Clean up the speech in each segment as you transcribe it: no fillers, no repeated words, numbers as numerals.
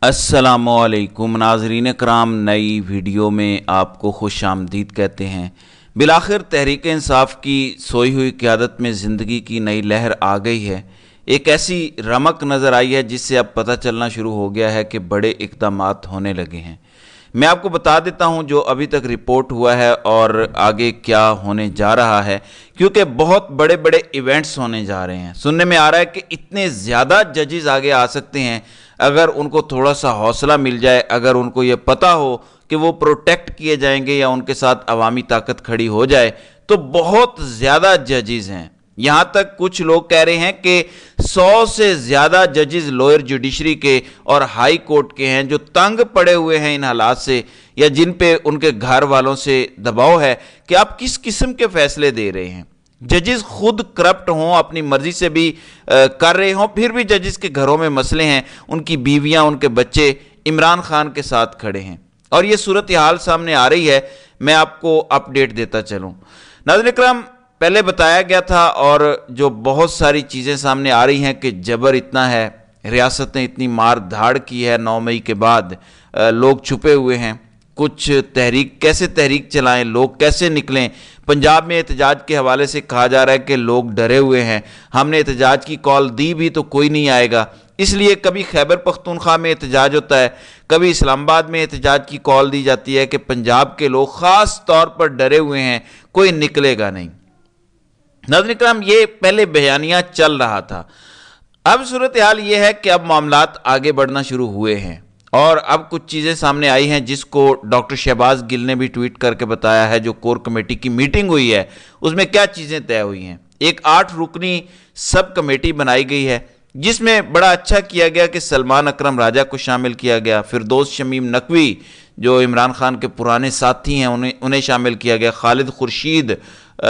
अस्सलामुअलैकुम नाज़रीन कराम, नई वीडियो में आपको खुश आमदीद कहते हैं। बिलाखिर तहरीक इंसाफ की सोई हुई क़यादत में ज़िंदगी की नई लहर आ गई है। एक ऐसी रमक नज़र आई है जिससे अब पता चलना शुरू हो गया है कि बड़े इक़दामात होने लगे हैं। मैं आपको बता देता हूं जो अभी तक रिपोर्ट हुआ है और आगे क्या होने जा रहा है, क्योंकि बहुत बड़े बड़े इवेंट्स होने जा रहे हैं। सुनने में आ रहा है कि इतने ज़्यादा जजेस आगे आ सकते हैं अगर उनको थोड़ा सा हौसला मिल जाए, अगर उनको ये पता हो कि वो प्रोटेक्ट किए जाएंगे या उनके साथ अवामी ताकत खड़ी हो जाए, तो बहुत ज़्यादा जजेस हैं। यहाँ तक कुछ लोग कह रहे हैं कि 100 से ज़्यादा जजेस लोअर जुडिशरी के और हाई कोर्ट के हैं जो तंग पड़े हुए हैं इन हालात से, या जिन पे उनके घर वालों से दबाव है कि आप किस किस्म के फैसले दे रहे हैं। जजेस खुद करप्ट हों, अपनी मर्जी से भी कर रहे हों, फिर भी जजेस के घरों में मसले हैं, उनकी बीवियां, उनके बच्चे इमरान खान के साथ खड़े हैं और ये सूरत हाल सामने आ रही है। मैं आपको अपडेट देता चलूँ। नाज़रीन इकराम, पहले बताया गया था और जो बहुत सारी चीज़ें सामने आ रही हैं कि जबर इतना है, रियासत ने इतनी मार धाड़ की है 9 मई के बाद, लोग छुपे हुए हैं, कुछ तहरीक कैसे तहरीक चलाएं, लोग कैसे निकलें। पंजाब में एहतजाज के हवाले से कहा जा रहा है कि लोग डरे हुए हैं, हमने एहतजाज की कॉल दी भी तो कोई नहीं आएगा, इसलिए कभी खैबर पख्तूनख्वा में एहतजाज होता है, कभी इस्लामाबाद में एहतजाज की कॉल दी जाती है कि पंजाब के लोग ख़ास तौर पर डरे हुए हैं, कोई निकलेगा नहीं। नाज़रीन इकराम, ये पहले बयानिया चल रहा था। अब सूरत हाल ये है कि अब मामलात आगे बढ़ना शुरू हुए हैं और अब कुछ चीज़ें सामने आई हैं जिसको डॉक्टर शहबाज गिल ने भी ट्वीट करके बताया है। जो कोर कमेटी की मीटिंग हुई है उसमें क्या चीज़ें तय हुई हैं। एक 8 रुकनी सब कमेटी बनाई गई है जिसमें बड़ा अच्छा किया गया कि सलमान अकरम राजा को शामिल किया गया, फिरदौस शमीम नकवी जो इमरान खान के पुराने साथी हैं उन्हें शामिल किया गया, खालिद खुर्शीद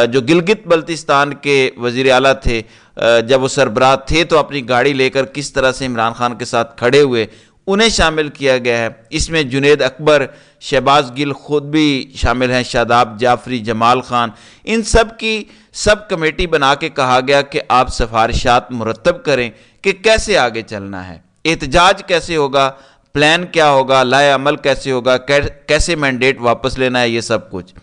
जो गिलगित बल्तिस्तान के वज़ीर आला थे, जब वो सरबराह थे तो अपनी गाड़ी लेकर किस तरह से इमरान खान के साथ खड़े हुए, उन्हें शामिल किया गया है। इसमें जुनेद अकबर, शहबाज गिल खुद भी शामिल हैं, शादाब जाफरी, जमाल खान, इन सब की सब कमेटी बना के कहा गया कि आप सिफारिशात मुरतब करें कि कैसे आगे चलना है, एहतजाज कैसे होगा, प्लान क्या होगा, लाए अमल कैसे होगा, कैसे मैंडेट वापस लेना है, ये सब कुछ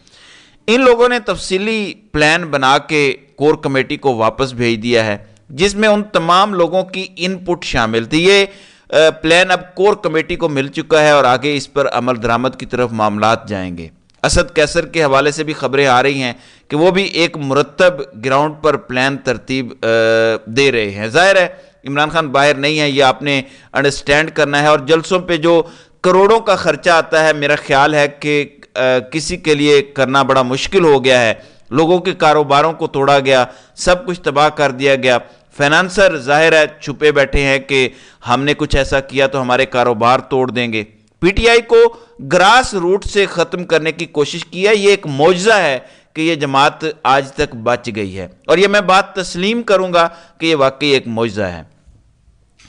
इन लोगों ने तफसीली प्लान बना के कोर कमेटी को वापस भेज दिया है, जिसमें उन तमाम लोगों की इनपुट शामिल थी। ये प्लान अब कोर कमेटी को मिल चुका है और आगे इस पर अमल दरामद की तरफ मामलात जाएंगे। असद कैसर के हवाले से भी खबरें आ रही हैं कि वो भी एक मुरतब ग्राउंड पर प्लान तरतीब दे रहे हैं। जाहिर है इमरान खान बाहर नहीं है, ये आपने अंडरस्टैंड करना है। और जलसों पे जो करोड़ों का खर्चा आता है, मेरा ख्याल है कि किसी के लिए करना बड़ा मुश्किल हो गया है। लोगों के कारोबारों को तोड़ा गया, सब कुछ तबाह कर दिया गया। फाइनेंसर जाहिर है छुपे बैठे हैं कि हमने कुछ ऐसा किया तो हमारे कारोबार तोड़ देंगे। पीटीआई को ग्रास रूट से ख़त्म करने की कोशिश की है। ये एक मौजज़ा है कि ये जमात आज तक बच गई है और ये मैं बात तस्लीम करूंगा कि ये वाकई एक मौजज़ा है।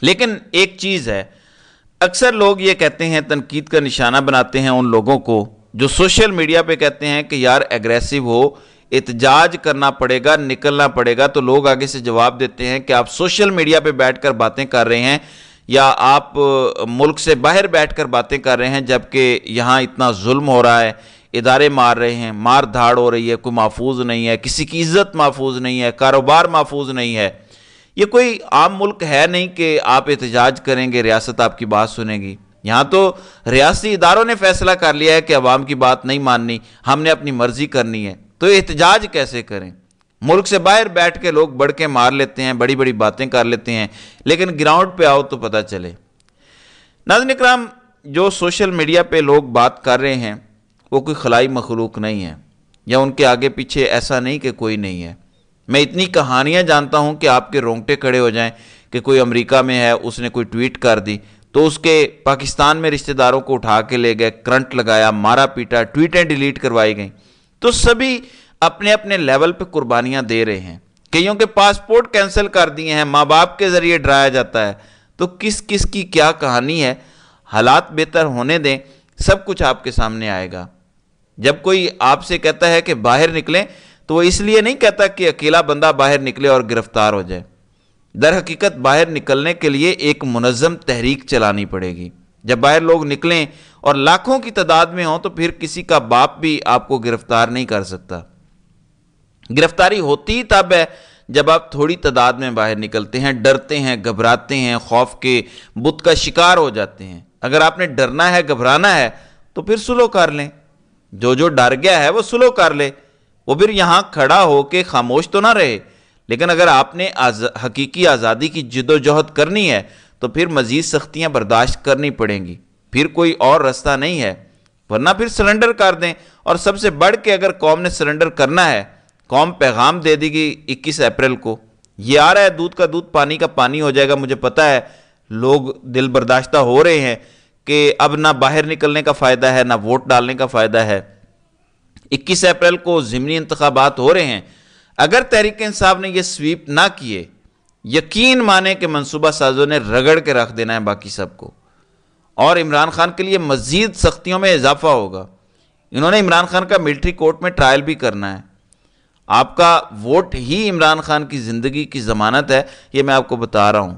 लेकिन एक चीज़ है, अक्सर लोग ये कहते हैं, तनकीद का निशाना बनाते हैं उन लोगों को जो सोशल मीडिया पे कहते हैं कि यार एग्रेसिव हो, एहतजाज करना पड़ेगा, निकलना पड़ेगा। तो लोग आगे से जवाब देते हैं कि आप सोशल मीडिया पे बैठकर बातें कर रहे हैं या आप मुल्क से बाहर बैठकर बातें कर रहे हैं, जबकि यहाँ इतना जुल्म हो रहा है, इदारे मार रहे हैं, मार धाड़ हो रही है, कोई महफूज नहीं है, किसी की इज्जत महफूज नहीं है, कारोबार महफूज नहीं है। ये कोई आम मुल्क है नहीं कि आप एहतजाज करेंगे रियासत आपकी बात सुनेगी। यहाँ तो रियासती इदारों ने फैसला कर लिया है कि अवाम की बात नहीं माननी, हमने अपनी मर्जी करनी है, तो एहतजाज कैसे करें। मुल्क से बाहर बैठ के लोग बढ़ के मार लेते हैं, बड़ी बड़ी बातें कर लेते हैं, लेकिन ग्राउंड पे आओ तो पता चले। नाज़रीन इकराम, जो सोशल मीडिया पे लोग बात कर रहे हैं वो कोई खलाई मखलूक नहीं है, या उनके आगे पीछे ऐसा नहीं कि कोई नहीं है। मैं इतनी कहानियाँ जानता हूँ कि आपके रोंगटे खड़े हो जाएं कि कोई अमेरिका में है, उसने कोई ट्वीट कर दी तो उसके पाकिस्तान में रिश्तेदारों को उठा के ले गए, करंट लगाया, मारा पीटा, ट्वीटें डिलीट करवाई गई। तो सभी अपने अपने लेवल पे कुर्बानियां दे रहे हैं। कईयों के पासपोर्ट कैंसिल कर दिए हैं, माँ बाप के जरिए डराया जाता है। तो किस किस की क्या कहानी है, हालात बेहतर होने दें, सब कुछ आपके सामने आएगा। जब कोई आपसे कहता है कि बाहर निकलें तो वो इसलिए नहीं कहता कि अकेला बंदा बाहर निकले और गिरफ्तार हो जाए। दर हकीकत बाहर निकलने के लिए एक मुनज़्ज़म तहरीक चलानी पड़ेगी, جب باہر لوگ نکلیں اور لاکھوں کی تعداد میں ہوں تو پھر کسی کا باپ بھی آپ کو گرفتار نہیں کر سکتا۔ گرفتاری ہوتی تب ہے جب آپ تھوڑی تعداد میں باہر نکلتے ہیں، ڈرتے ہیں، گھبراتے ہیں، خوف کے بت کا شکار ہو جاتے ہیں۔ اگر آپ نے ڈرنا ہے، گھبرانا ہے تو پھر سلو کر لیں۔ جو ڈر گیا ہے وہ سلو کر لے، وہ پھر یہاں کھڑا ہو کے خاموش تو نہ رہے۔ لیکن اگر آپ نے حقیقی آزادی کی جد و جہد کرنی ہے تو پھر مزید سختیاں برداشت کرنی پڑیں گی، پھر کوئی اور راستہ نہیں ہے، ورنہ پھر سرنڈر کر دیں۔ اور سب سے بڑھ کے اگر قوم نے سرنڈر کرنا ہے، قوم پیغام دے دی گی 21 اپریل کو، یہ آ رہا ہے، دودھ کا دودھ پانی کا پانی ہو جائے گا۔ مجھے پتا ہے لوگ دل برداشتہ ہو رہے ہیں کہ اب نہ باہر نکلنے کا فائدہ ہے، نہ ووٹ ڈالنے کا فائدہ ہے۔ 21 اپریل کو ضمنی انتخابات ہو رہے ہیں۔ اگر تحریک انصاف نے یہ سویپ نہ کیے، یقین مانے کہ منصوبہ سازوں نے رگڑ کے رکھ دینا ہے باقی سب کو، اور عمران خان کے لیے مزید سختیوں میں اضافہ ہوگا۔ انہوں نے عمران خان کا ملٹری کورٹ میں ٹرائل بھی کرنا ہے۔ آپ کا ووٹ ہی عمران خان کی زندگی کی ضمانت ہے، یہ میں آپ کو بتا رہا ہوں۔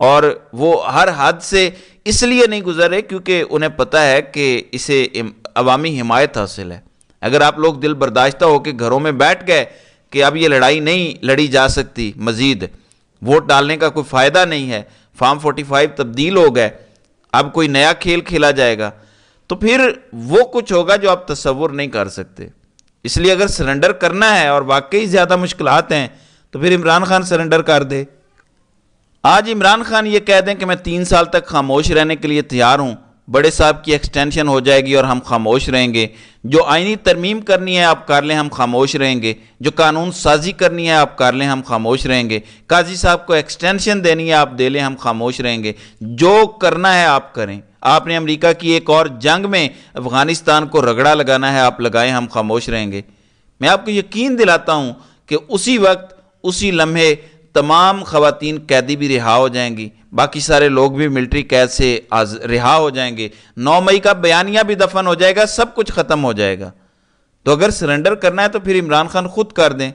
اور وہ ہر حد سے اس لیے نہیں گزر رہے کیونکہ انہیں پتہ ہے کہ اسے عوامی حمایت حاصل ہے۔ اگر آپ لوگ دل برداشتہ ہو کے گھروں میں بیٹھ گئے کہ اب یہ لڑائی نہیں لڑی جا سکتی، مزید ووٹ ڈالنے کا کوئی فائدہ نہیں ہے، فارم 45 تبدیل ہو گئے، اب کوئی نیا کھیل کھیلا جائے گا، تو پھر وہ کچھ ہوگا جو آپ تصور نہیں کر سکتے۔ اس لیے اگر سرنڈر کرنا ہے اور واقعی زیادہ مشکلات ہیں تو پھر عمران خان سرنڈر کر دے۔ آج عمران خان یہ کہہ دیں کہ میں 3 سال تک خاموش رہنے کے لیے تیار ہوں، بڑے صاحب کی ایکسٹینشن ہو جائے گی اور ہم خاموش رہیں گے، جو آئینی ترمیم کرنی ہے آپ کر لیں، ہم خاموش رہیں گے، جو قانون سازی کرنی ہے آپ کر لیں، ہم خاموش رہیں گے، قاضی صاحب کو ایکسٹینشن دینی ہے آپ دے لیں، ہم خاموش رہیں گے، جو کرنا ہے آپ کریں۔ آپ نے امریکہ کی ایک اور جنگ میں افغانستان کو رگڑا لگانا ہے آپ لگائیں، ہم خاموش رہیں گے۔ میں آپ کو یقین دلاتا ہوں کہ اسی وقت، اسی لمحے تمام خواتین قیدی بھی رہا ہو جائیں گی، باقی سارے لوگ بھی ملٹری قید سے رہا ہو جائیں گے، 9 مئی کا بیانیہ بھی دفن ہو جائے گا، سب کچھ ختم ہو جائے گا۔ تو اگر سرنڈر کرنا ہے تو پھر عمران خان خود کر دیں۔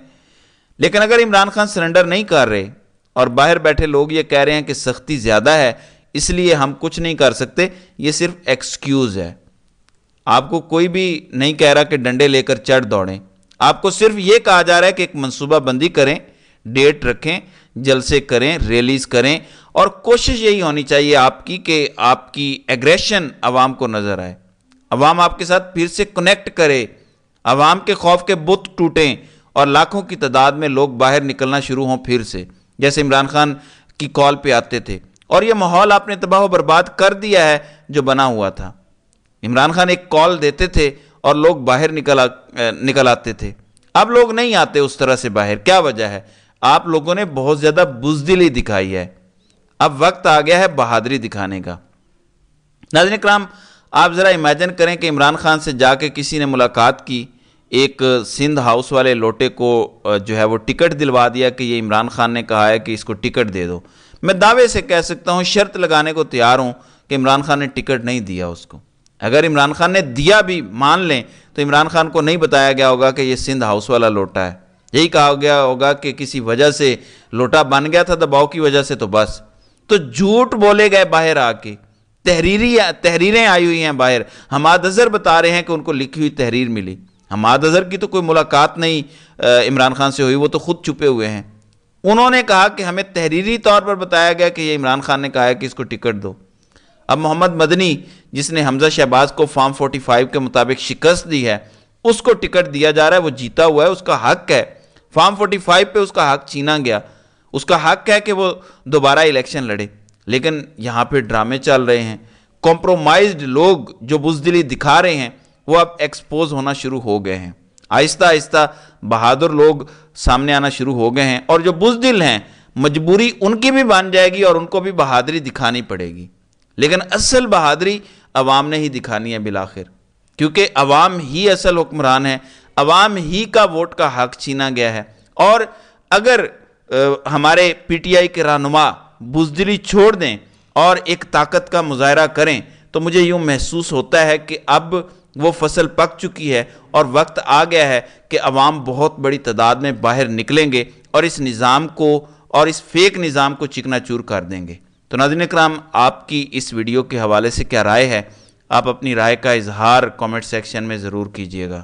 لیکن اگر عمران خان سرنڈر نہیں کر رہے اور باہر بیٹھے لوگ یہ کہہ رہے ہیں کہ سختی زیادہ ہے اس لیے ہم کچھ نہیں کر سکتے، یہ صرف ایکسکیوز ہے۔ آپ کو کوئی بھی نہیں کہہ رہا کہ ڈنڈے لے کر چڑھ دوڑیں، آپ کو صرف یہ کہا جا رہا ہے کہ ایک منصوبہ بندی کریں، ڈیٹ رکھیں، جلسے کریں، ریلیز کریں، اور کوشش یہی ہونی چاہیے آپ کی کہ آپ کی ایگریشن عوام کو نظر آئے، عوام آپ کے ساتھ پھر سے کنیکٹ کرے، عوام کے خوف کے بت ٹوٹیں اور لاکھوں کی تعداد میں لوگ باہر نکلنا شروع ہوں پھر سے، جیسے عمران خان کی کال پہ آتے تھے۔ اور یہ ماحول آپ نے تباہ و برباد کر دیا ہے جو بنا ہوا تھا۔ عمران خان ایک کال دیتے تھے اور لوگ باہر نکل آتے تھے، اب لوگ نہیں آتے اس طرح سے باہر۔ کیا وجہ ہے؟ آپ لوگوں نے بہت زیادہ بزدلی دکھائی ہے، اب وقت آ گیا ہے بہادری دکھانے کا۔ ناظرین کرام، آپ ذرا امیجن کریں کہ عمران خان سے جا کے کسی نے ملاقات کی، ایک سندھ ہاؤس والے لوٹے کو جو ہے وہ ٹکٹ دلوا دیا کہ یہ عمران خان نے کہا ہے کہ اس کو ٹکٹ دے دو۔ میں دعوے سے کہہ سکتا ہوں، شرط لگانے کو تیار ہوں کہ عمران خان نے ٹکٹ نہیں دیا اس کو۔ اگر عمران خان نے دیا بھی مان لیں تو عمران خان کو نہیں بتایا گیا ہوگا کہ یہ سندھ ہاؤس والا لوٹا ہے، یہی کہا گیا ہوگا کہ کسی وجہ سے لوٹا بن گیا تھا، دباؤ کی وجہ سے، تو بس۔ تو جھوٹ بولے گئے باہر آ کے، تحریریں آئی ہوئی ہیں باہر، حماد اظہر بتا رہے ہیں کہ ان کو لکھی ہوئی تحریر ملی۔ حماد اظہر کی تو کوئی ملاقات نہیں عمران خان سے ہوئی، وہ تو خود چھپے ہوئے ہیں۔ انہوں نے کہا کہ ہمیں تحریری طور پر بتایا گیا کہ یہ عمران خان نے کہا ہے کہ اس کو ٹکٹ دو۔ اب محمد مدنی جس نے حمزہ شہباز کو فارم 45 کے مطابق شکست دی ہے، اس کو ٹکٹ دیا جا رہا ہے، وہ جیتا ہوا ہے، اس کا حق ہے۔ فارم 45 پہ اس کا حق چھینا گیا، اس کا حق ہے کہ وہ دوبارہ الیکشن لڑے، لیکن یہاں پہ ڈرامے چل رہے ہیں۔ کمپرومائزڈ لوگ جو بزدلی دکھا رہے ہیں وہ اب ایکسپوز ہونا شروع ہو گئے ہیں، آہستہ آہستہ بہادر لوگ سامنے آنا شروع ہو گئے ہیں، اور جو بزدل ہیں مجبوری ان کی بھی بن جائے گی اور ان کو بھی بہادری دکھانی پڑے گی، لیکن اصل بہادری عوام نے ہی دکھانی ہے بالآخر، کیونکہ عوام ہی اصل حکمران ہے، عوام ہی کا ووٹ کا حق چھینا گیا ہے۔ اور اگر ہمارے پی ٹی آئی کے رہنما بزدلی چھوڑ دیں اور ایک طاقت کا مظاہرہ کریں تو مجھے یوں محسوس ہوتا ہے کہ اب وہ فصل پک چکی ہے اور وقت آ گیا ہے کہ عوام بہت بڑی تعداد میں باہر نکلیں گے اور اس نظام کو اور اس فیک نظام کو چکنا چور کر دیں گے۔ تو ناظرین اکرام، آپ کی اس ویڈیو کے حوالے سے کیا رائے ہے؟ آپ اپنی رائے کا اظہار کامنٹ سیکشن میں ضرور کیجیے گا۔